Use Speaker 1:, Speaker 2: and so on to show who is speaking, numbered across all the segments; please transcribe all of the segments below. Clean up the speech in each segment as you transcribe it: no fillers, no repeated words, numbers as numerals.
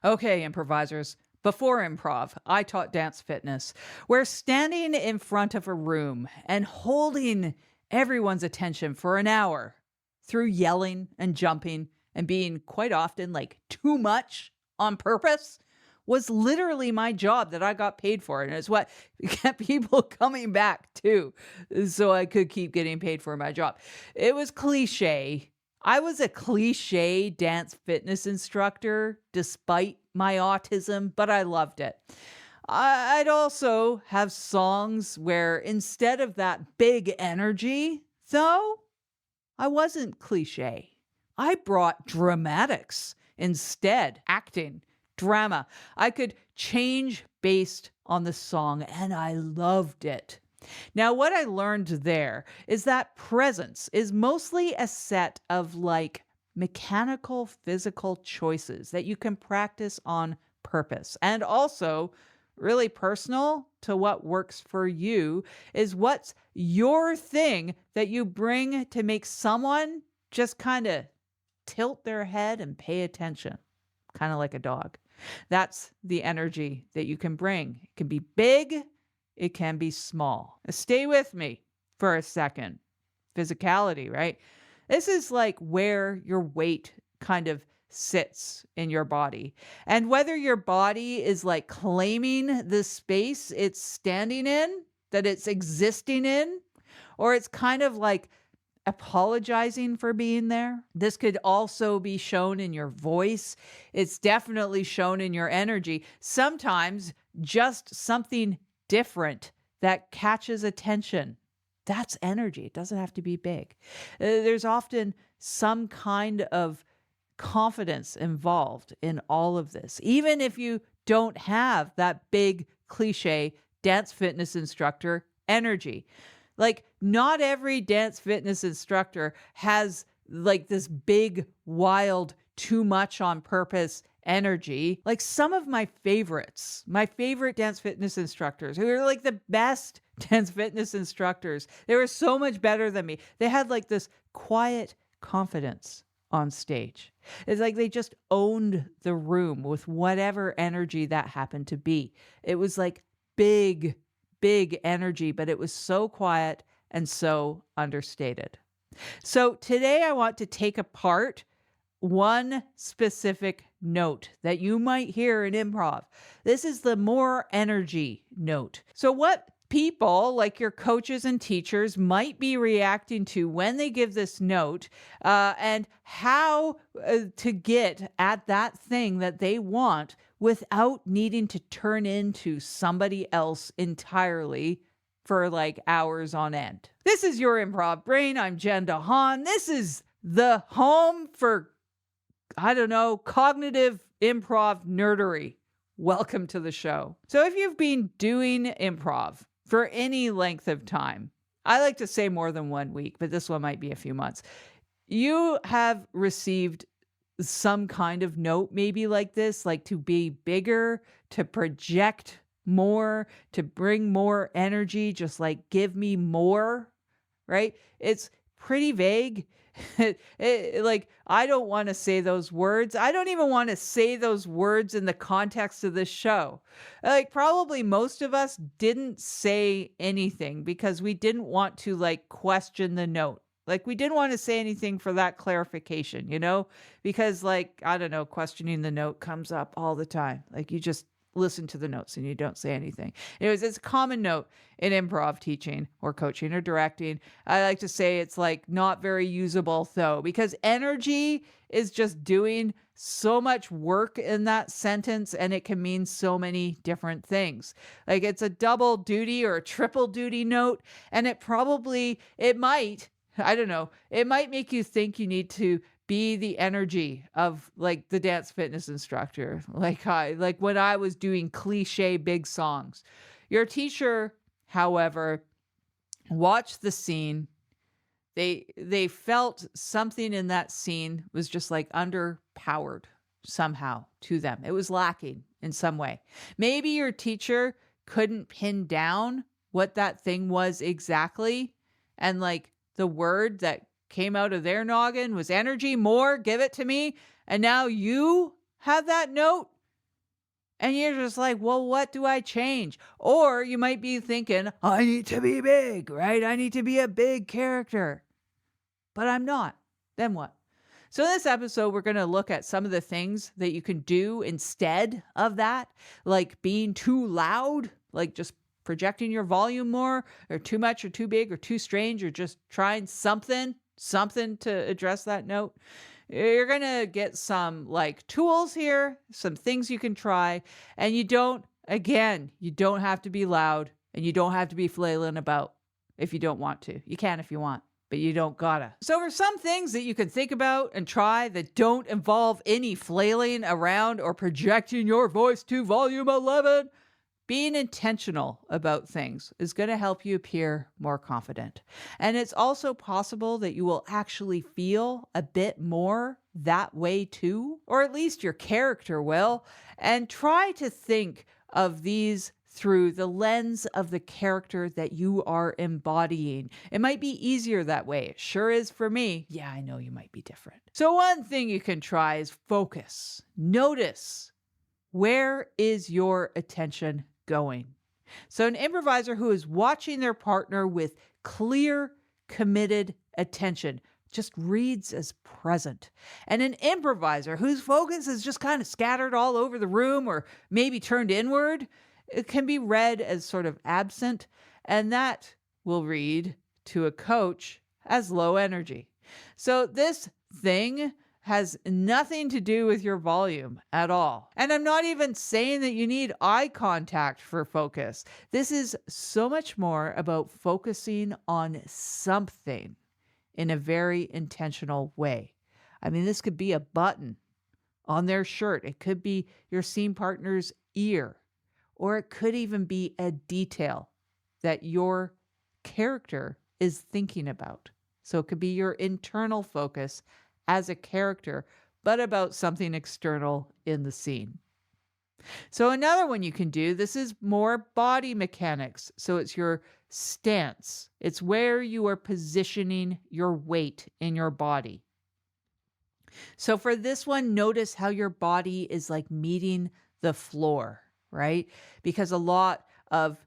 Speaker 1: Okay, improvisers. Before improv, I taught dance fitness, where standing in front of a room and holding everyone's attention for an hour through yelling and jumping and being quite often like too much on purpose was literally my job that I got paid for. And it's what kept people coming back too. So I could keep getting paid for my job. It was cliche. I was a cliche dance fitness instructor despite my autism, but I loved it. I'd also have songs where instead of that big energy, though, I wasn't cliche. I brought dramatics instead, acting, drama. I could change based on the song, and I loved it. Now, what I learned there is that presence is mostly a set of like mechanical physical choices that you can practice on purpose. And also, really personal to what works for you is what's your thing that you bring to make someone just kind of tilt their head and pay attention, kind of like a dog. That's the energy that you can bring. It can be big, it can be small. Stay with me for a second. Physicality, right? This is like where your weight kind of sits in your body. And whether your body is like claiming the space it's standing in, that it's existing in, or it's kind of like apologizing for being there. This could also be shown in your voice. It's definitely shown in your energy. Sometimes just something different that catches attention. That's energy. It doesn't have to be big. There's often some kind of confidence involved in all of this, even if you don't have that big cliche dance fitness instructor energy. Like, not every dance fitness instructor has like this big, wild, too much on purpose energy. Like some of my favorite dance fitness instructors who are like the best dance fitness instructors, they were so much better than me. They had like this quiet confidence on stage. It's like they just owned the room with whatever energy that happened to be. It was like big energy, but it was so quiet and so understated. So today I want to take apart one specific note that you might hear in improv. This is the more energy note. So, what people like your coaches and teachers might be reacting to when they give this note, and how to get at that thing that they want without needing to turn into somebody else entirely for like hours on end. This is your improv brain. I'm Jen deHaan. This is the home for, I don't know, cognitive improv nerdery. Welcome to the show. So if you've been doing improv for any length of time, I like to say more than 1 week, but this one might be a few months, you have received some kind of note maybe like this, like to be bigger, to project more, to bring more energy, just like give me more, right? It's pretty vague. Like, I don't want to say those words. I don't even want to say those words in the context of this show. Like, probably most of us didn't say anything because we didn't want to like question the note. Like, we didn't want to say anything for that clarification, because like, I don't know, questioning the note comes up all the time. Like, you just listen to the notes and you don't say anything. Anyways, it's a common note in improv teaching or coaching or directing. I like to say it's like not very usable though, because energy is just doing so much work in that sentence and it can mean so many different things. Like it's a double duty or a triple duty note, and it might, I don't know, it might make you think you need to be the energy of like the dance fitness instructor. Like when I was doing cliche big songs. Your teacher, however, watched the scene. They felt something in that scene was just like underpowered somehow to them. It was lacking in some way. Maybe your teacher couldn't pin down what that thing was exactly, and like the word that came out of their noggin was energy, more, give it to me. And now you have that note And you're just like, well, what do I change? Or you might be thinking, I need to be big, right? I need to be a big character, but I'm not. Then what? So, in this episode, we're going to look at some of the things that you can do instead of that, like being too loud, like just projecting your volume more, or too much, or too big, or too strange, or just trying something to address that note. You're going to get some like tools here, some things you can try, and you don't have to be loud and you don't have to be flailing about if you don't want to. You can if you want, but you don't gotta. So for some things that you can think about and try that don't involve any flailing around or projecting your voice to volume 11, being intentional about things is going to help you appear more confident. And it's also possible that you will actually feel a bit more that way too, or at least your character will. And try to think of these through the lens of the character that you are embodying. It might be easier that way. It sure is for me. Yeah, I know you might be different. So one thing you can try is focus. Notice, where is your attention going? So an improviser who is watching their partner with clear, committed attention just reads as present. And an improviser whose focus is just kind of scattered all over the room or maybe turned inward, it can be read as sort of absent, and that will read to a coach as low energy. So this thing has nothing to do with your volume at all. And I'm not even saying that you need eye contact for focus. This is so much more about focusing on something in a very intentional way. I mean, this could be a button on their shirt. It could be your scene partner's ear, or it could even be a detail that your character is thinking about. So it could be your internal focus as a character, but about something external in the scene. So another one you can do, this is more body mechanics. So it's your stance. It's where you are positioning your weight in your body. So for this one, notice how your body is like meeting the floor, right? Because a lot of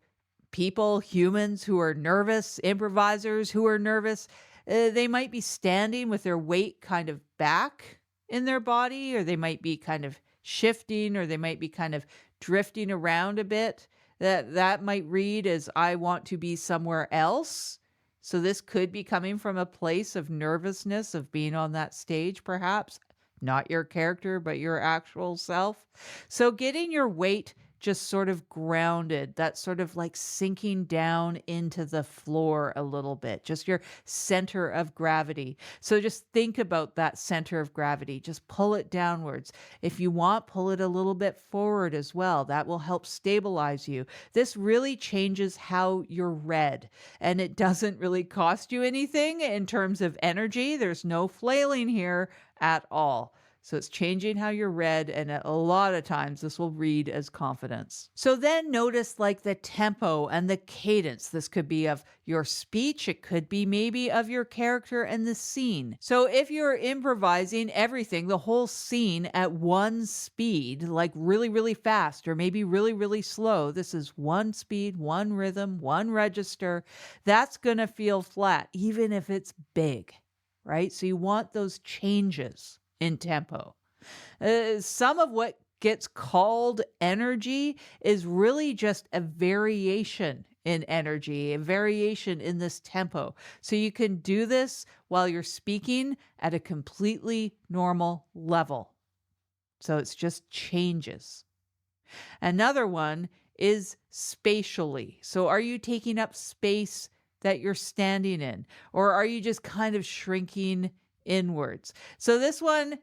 Speaker 1: people, humans who are nervous, improvisers who are nervous, they might be standing with their weight kind of back in their body, or they might be kind of shifting, or they might be kind of drifting around a bit. That might read as I want to be somewhere else. So this could be coming from a place of nervousness of being on that stage, perhaps. Not your character, but your actual self. So getting your weight just sort of grounded, that sort of like sinking down into the floor a little bit, just your center of gravity. So just think about that center of gravity. Just pull it downwards. If you want, pull it a little bit forward as well. That will help stabilize you. This really changes how you're read, and it doesn't really cost you anything in terms of energy. There's no flailing here at all. So it's changing how you're read, and a lot of times this will read as confidence. So then notice like the tempo and the cadence. This could be of your speech. It could be maybe of your character and the scene. So if you're improvising everything, the whole scene at one speed, like really, really fast or maybe really, really slow, this is one speed, one rhythm, one register, that's going to feel flat, even if it's big, right? So you want those changes in tempo. Some of what gets called energy is really just a variation in energy, a variation in this tempo. So you can do this while you're speaking at a completely normal level. So it's just changes. Another one is spatially. So are you taking up space that you're standing in, or are you just kind of shrinking inwards? So this one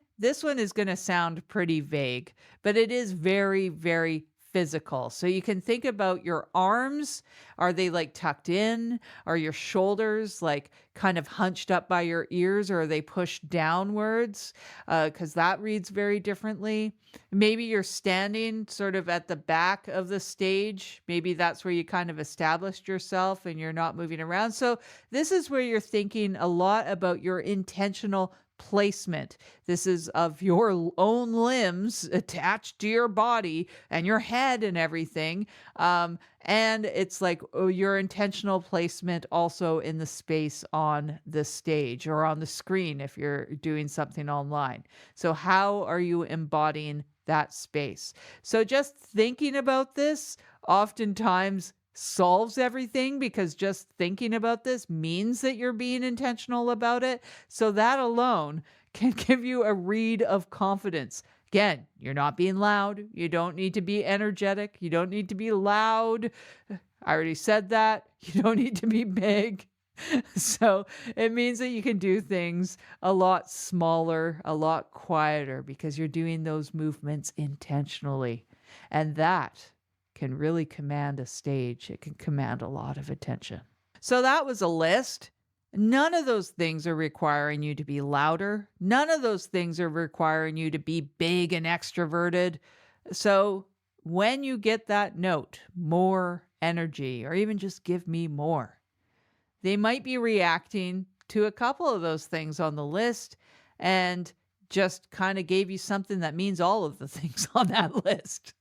Speaker 1: is going to sound pretty vague, but it is very, very physical. So you can think about your arms. Are they like tucked in? Are your shoulders like kind of hunched up by your ears, or are they pushed downwards? Because that reads very differently. Maybe you're standing sort of at the back of the stage. Maybe that's where you kind of established yourself and you're not moving around. So this is where you're thinking a lot about your intentional placement. This is of your own limbs attached to your body and your head and everything. And it's like your intentional placement also in the space on the stage or on the screen if you're doing something online. So, how are you embodying that space? So, just thinking about this oftentimes solves everything because just thinking about this means that you're being intentional about it. So that alone can give you a read of confidence. Again, you're not being loud. You don't need to be energetic. You don't need to be loud. I already said that. You don't need to be big. So it means that you can do things a lot smaller, a lot quieter because you're doing those movements intentionally. And that can really command a stage. It can command a lot of attention. So that was a list. None of those things are requiring you to be louder. None of those things are requiring you to be big and extroverted. So when you get that note, more energy, or even just give me more, they might be reacting to a couple of those things on the list and just kind of gave you something that means all of the things on that list.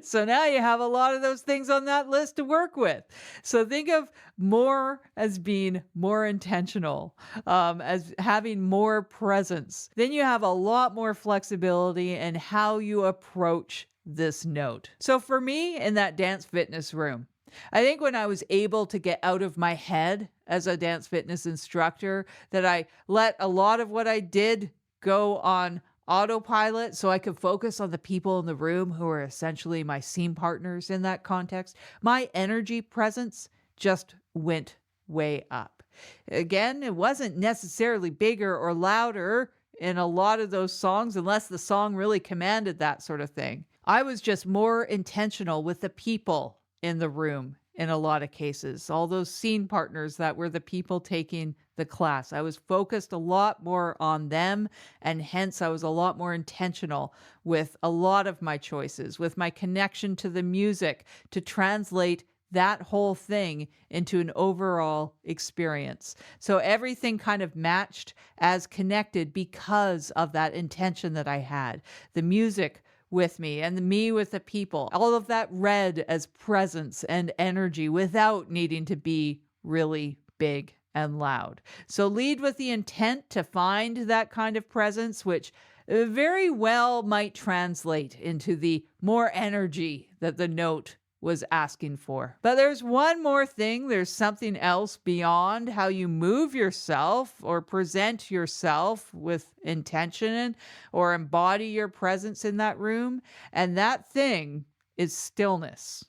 Speaker 1: So now you have a lot of those things on that list to work with. So think of more as being more intentional, as having more presence. Then you have a lot more flexibility in how you approach this note. So for me, in that dance fitness room, I think when I was able to get out of my head as a dance fitness instructor, that I let a lot of what I did go on autopilot so I could focus on the people in the room who are essentially my scene partners in that context. My energy presence just went way up. Again, it wasn't necessarily bigger or louder in a lot of those songs unless the song really commanded that sort of thing. I was just more intentional with the people in the room in a lot of cases. All those scene partners that were the people taking the class. I was focused a lot more on them, and hence I was a lot more intentional with a lot of my choices, with my connection to the music to translate that whole thing into an overall experience. So everything kind of matched as connected because of that intention that I had. The music with me and me with the people. All of that read as presence and energy without needing to be really big and loud. So lead with the intent to find that kind of presence, which very well might translate into the more energy that the note was asking for. But there's one more thing. There's something else beyond how you move yourself or present yourself with intention or embody your presence in that room. And that thing is stillness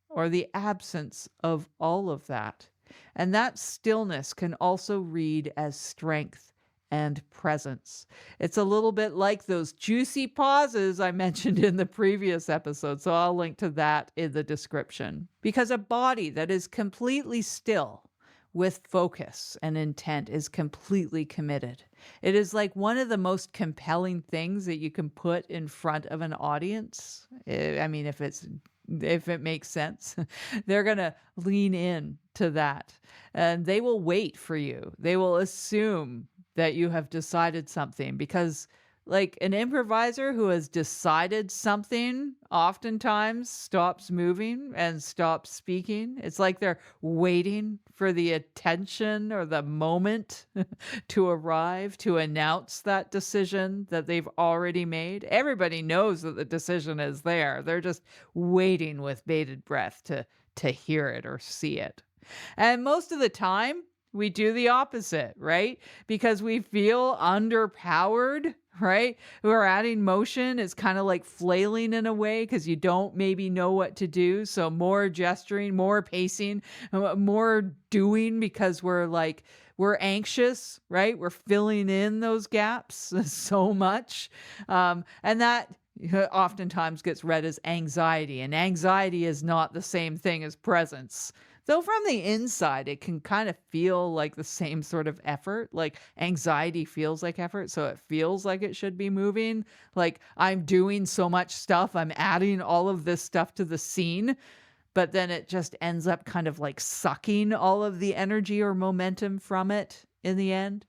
Speaker 1: or the absence of all of that. And that stillness can also read as strength and presence. It's a little bit like those juicy pauses I mentioned in the previous episode, so I'll link to that in the description. Because a body that is completely still with focus and intent is completely committed. It is like one of the most compelling things that you can put in front of an audience. I mean, if it makes sense, they're going to lean in to that and they will wait for you. They will assume that you have decided something because like an improviser who has decided something oftentimes stops moving and stops speaking. It's like they're waiting for the attention or the moment to arrive to announce that decision that they've already made. Everybody knows that the decision is there. They're just waiting with bated breath to hear it or see it. And most of the time, we do the opposite, right? Because we feel underpowered, right? We're adding motion. It's kind of like flailing in a way because you don't maybe know what to do. So more gesturing, more pacing, more doing because we're anxious, right? We're filling in those gaps so much. And that oftentimes gets read as anxiety. And anxiety is not the same thing as presence. Though from the inside, it can kind of feel like the same sort of effort. Like anxiety feels like effort, so it feels like it should be moving. Like I'm doing so much stuff, I'm adding all of this stuff to the scene, but then it just ends up kind of like sucking all of the energy or momentum from it in the end.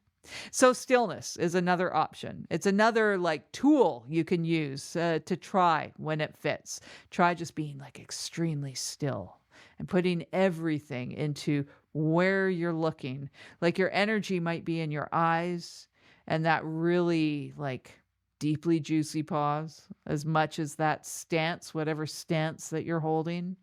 Speaker 1: So stillness is another option. It's another like tool you can use to try when it fits. Try just being like extremely still and putting everything into where you're looking. Like your energy might be in your eyes and that really like deeply juicy pause as much as that stance, whatever stance that you're holding.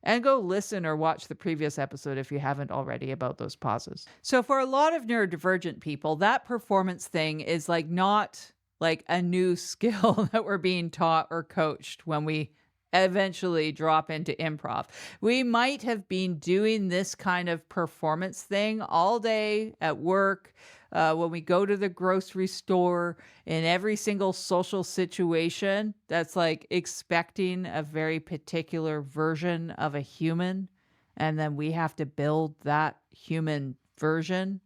Speaker 1: And go listen or watch the previous episode if you haven't already about those pauses. So for a lot of neurodivergent people, that performance thing is like not like a new skill that we're being taught or coached when we eventually drop into improv. We might have been doing this kind of performance thing all day at work, when we go to the grocery store, in every single social situation that's like expecting a very particular version of a human. And then we have to build that human version.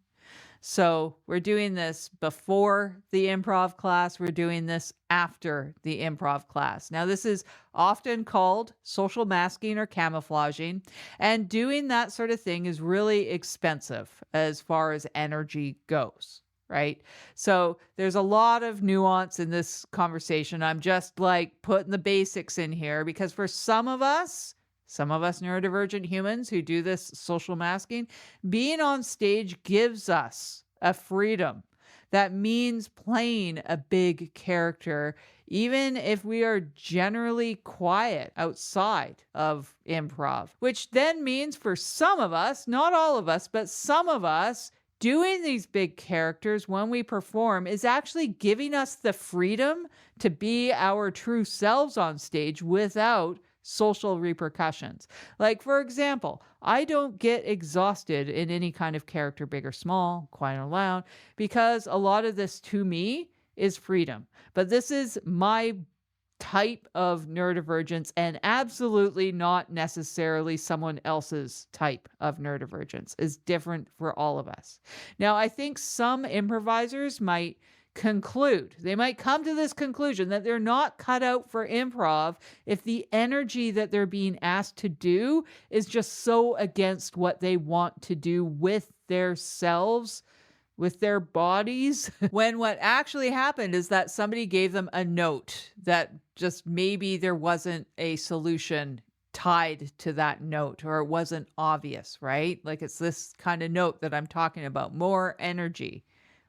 Speaker 1: So we're doing this before the improv class. We're doing this after the improv class. Now, this is often called social masking or camouflaging. And doing that sort of thing is really expensive as far as energy goes. Right. So there's a lot of nuance in this conversation. I'm just like putting the basics in here because for some of us neurodivergent humans who do this social masking, being on stage gives us a freedom. That means playing a big character, even if we are generally quiet outside of improv, which then means for some of us, not all of us, but some of us, doing these big characters when we perform is actually giving us the freedom to be our true selves on stage without social repercussions. Like, for example, I don't get exhausted in any kind of character, big or small, quiet or loud, because a lot of this to me is freedom. But this is my type of neurodivergence and absolutely not necessarily someone else's type of neurodivergence. Is different for all of us. Now, I think some improvisers might they might come to this conclusion that they're not cut out for improv if the energy that they're being asked to do is just so against what they want to do with their selves, with their bodies, when what actually happened is that somebody gave them a note that just maybe there wasn't a solution tied to that note or it wasn't obvious, right? Like it's this kind of note that I'm talking about, more energy.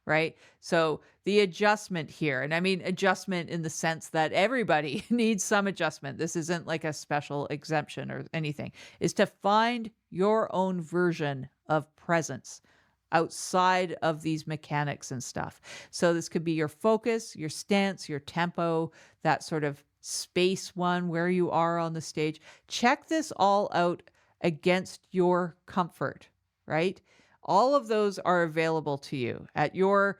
Speaker 1: Right? So the adjustment here, and I mean adjustment in the sense that everybody needs some adjustment. This isn't like a special exemption or anything, is to find your own version of presence outside of these mechanics and stuff. So this could be your focus, your stance, your tempo, that sort of space one where you are on the stage. Check this all out against your comfort, right? All of those are available to you at your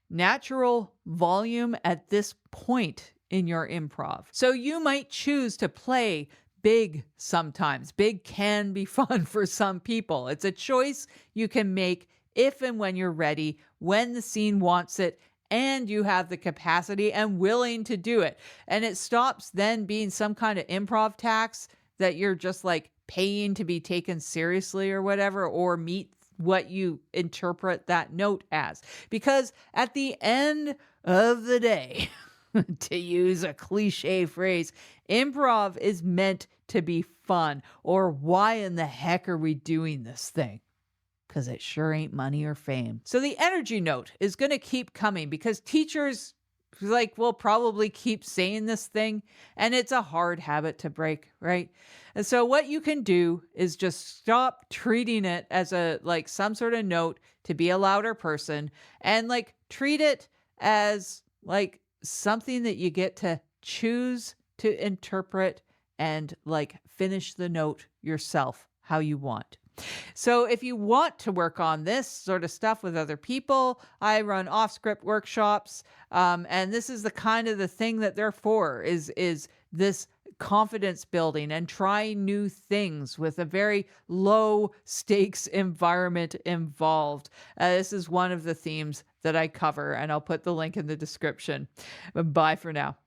Speaker 1: natural volume at this point in your improv. So you might choose to play big sometimes. Big can be fun for some people. It's a choice you can make if and when you're ready, when the scene wants it, and you have the capacity and willing to do it. And it stops then being some kind of improv tax that you're just like paying to be taken seriously or whatever, or meet what you interpret that note as. Because at the end of the day, to use a cliche phrase, improv is meant to be fun. Or why in the heck are we doing this thing? Because it sure ain't money or fame. So the energy note is going to keep coming because teachers will probably keep saying this thing, and it's a hard habit to break, right? And so what you can do is just stop treating it as some sort of note to be a louder person, and treat it as something that you get to choose to interpret and finish the note yourself how you want. So if you want to work on this sort of stuff with other people, I run off-script workshops, and this is the kind of the thing that they're for, is this confidence building and trying new things with a very low stakes environment involved. This is one of the themes that I cover, and I'll put the link in the description. Bye for now.